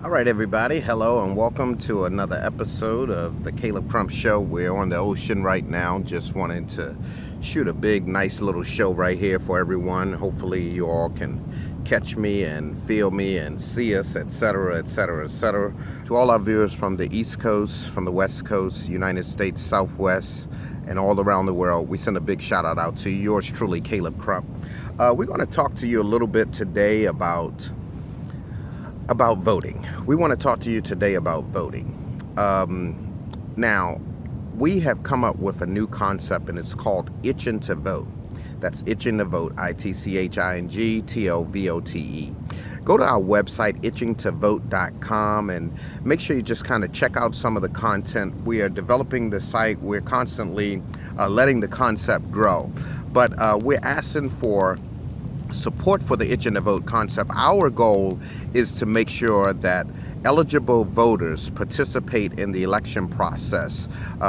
All right, everybody. Hello, and welcome to another episode of the Caleb Crump Show. We're on the ocean right now. Just wanted to shoot a big, nice little show right here for everyone. Hopefully, you all can catch me and feel me and see us, etc., etc., etc. To all our viewers from the East Coast, from the West Coast, United States, Southwest, and all around the world, we send a big shout out to yours truly, Caleb Crump. We're going to talk to you a little bit today about voting. We want to talk to you today about voting. Now, we have come up with a new concept, and it's called Itching to Vote. That's Itching to Vote, ITCHINGTOVOTE. Go to our website, itchingtovote.com, and make sure you just kind of check out some of the content. We are developing the site. We're constantly letting the concept grow. But we're asking for support for the Itching to Vote concept. Our goal is to make sure that eligible voters participate in the election process,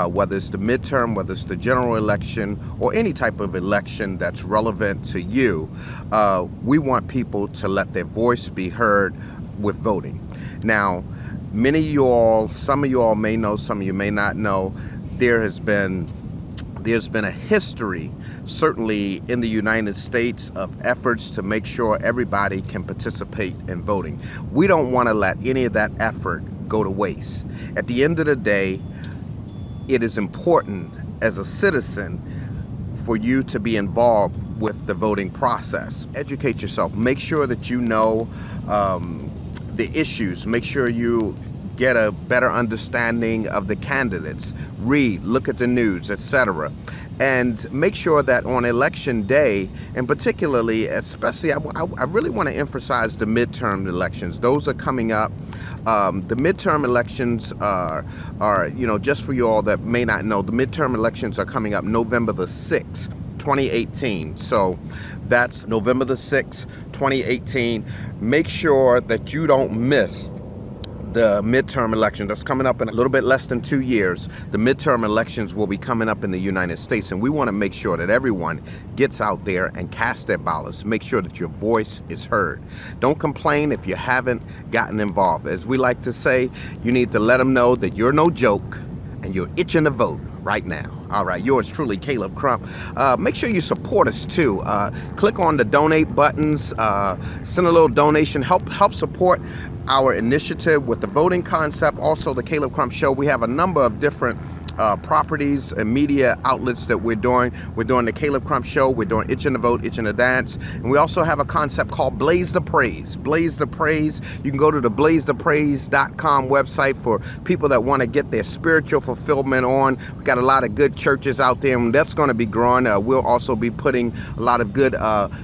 whether it's the midterm, whether it's the general election, or any type of election that's relevant to you. We want people to let their voice be heard with voting. Now, some of you all may know, some of you may not know, there's been a history, certainly in the United States, of efforts to make sure everybody can participate in voting. We don't want to let any of that effort go to waste. At the end of the day, it is important as a citizen for you to be involved with the voting process. Educate yourself. Make sure that you know the issues. Make sure you get a better understanding of the candidates. Read, look at the news, etc. And make sure that on election day, and particularly, especially, I really want to emphasize the midterm elections. Those are coming up. The midterm elections are, just for you all that may not know, the midterm elections are coming up November the 6th, 2018. So that's November the 6th, 2018. Make sure that you don't miss the midterm election that's coming up in a little bit less than 2 years. The midterm elections will be coming up in the United States, and we want to make sure that everyone gets out there and casts their ballots. Make sure that your voice is heard. Don't complain if you haven't gotten involved. As we like to say, you need to let them know that you're no joke and you're itching to vote right now. All right, yours truly, Caleb Crump. Make sure you support us too. Click on the donate buttons, send a little donation, help support our initiative with the voting concept. Also, the Caleb Crump Show. We have a number of different properties and media outlets that we're doing. We're doing the Caleb Crump Show. We're doing Itching to Vote, Itching to Dance. And we also have a concept called Blaze the Praise. Blaze the Praise. You can go to the blazethepraise.com website for people that want to get their spiritual fulfillment on. We've got a lot of good churches out there, and that's going to be growing. We'll also be putting a lot of good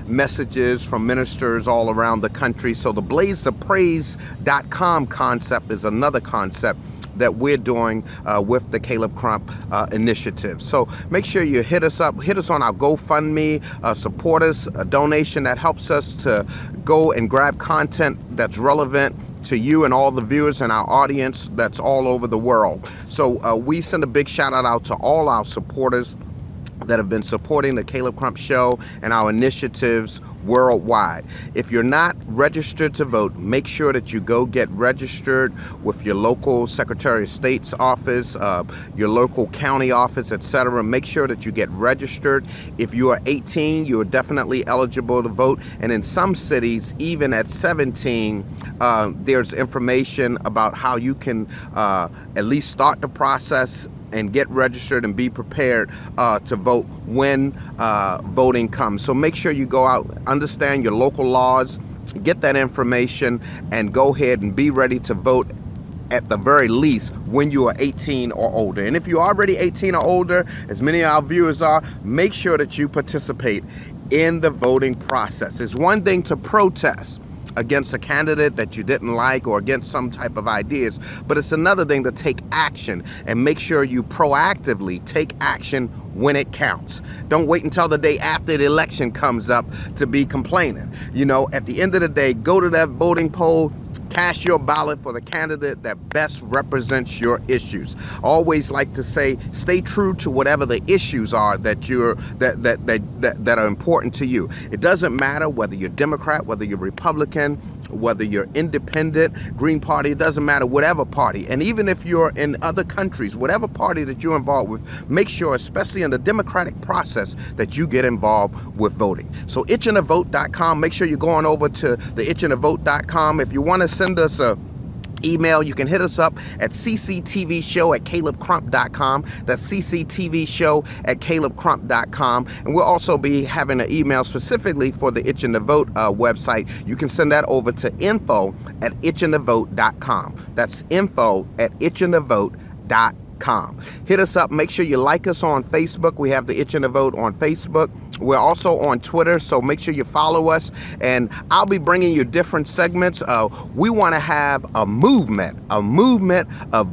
messages from ministers all around the country. So the blazethepraise.com concept is another concept that we're doing with the Caleb Crump initiative. So make sure you hit us up, hit us on our GoFundMe, support us, a donation that helps us to go and grab content that's relevant to you and all the viewers and our audience that's all over the world. So we send a big shout out to all our supporters that have been supporting the Caleb Crump Show and our initiatives worldwide. If you're not registered to vote, make sure that you go get registered with your local Secretary of State's office, your local county office, etc. Make sure that you get registered. If you are 18, you are definitely eligible to vote. And in some cities, even at 17, there's information about how you can at least start the process and get registered and be prepared to vote when voting comes. So make sure you go out, understand your local laws, get that information, and go ahead and be ready to vote at the very least when you are 18 or older. And if you're already 18 or older, as many of our viewers are, make sure that you participate in the voting process. It's one thing to protest against a candidate that you didn't like or against some type of ideas, but it's another thing to take action and make sure you proactively take action when it counts. Don't wait until the day after the election comes up to be complaining. At the end of the day, go to that voting poll, Cast your ballot for the candidate that best represents your issues. Always like to say, stay true to whatever the issues are that are important to you. It doesn't matter whether you're Democrat, whether you're Republican, whether you're independent, Green Party, it doesn't matter, whatever party. And even if you're in other countries, whatever party that you're involved with, make sure, especially in the democratic process, that you get involved with voting. So itchingtovote.com, make sure you're going over to the itchingtovote.com. If you want to send us a email, you can hit us up at cctvshow@calebcrump.com. That's cctvshow@calebcrump.com. And we'll also be having an email specifically for the Itching to Vote website. You can send that over to info@itchingtovote.com. That's info@itchingtovote.com. Hit us up. Make sure you like us on Facebook. We have the Itching to Vote on Facebook. We're also on Twitter, so make sure you follow us. And I'll be bringing you different segments. We want to have a movement of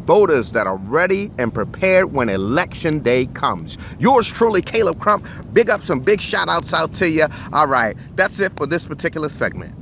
voters that are ready and prepared when election day comes. Yours truly, Caleb Crump. Big ups and big shout outs out to you. All right, that's it for this particular segment.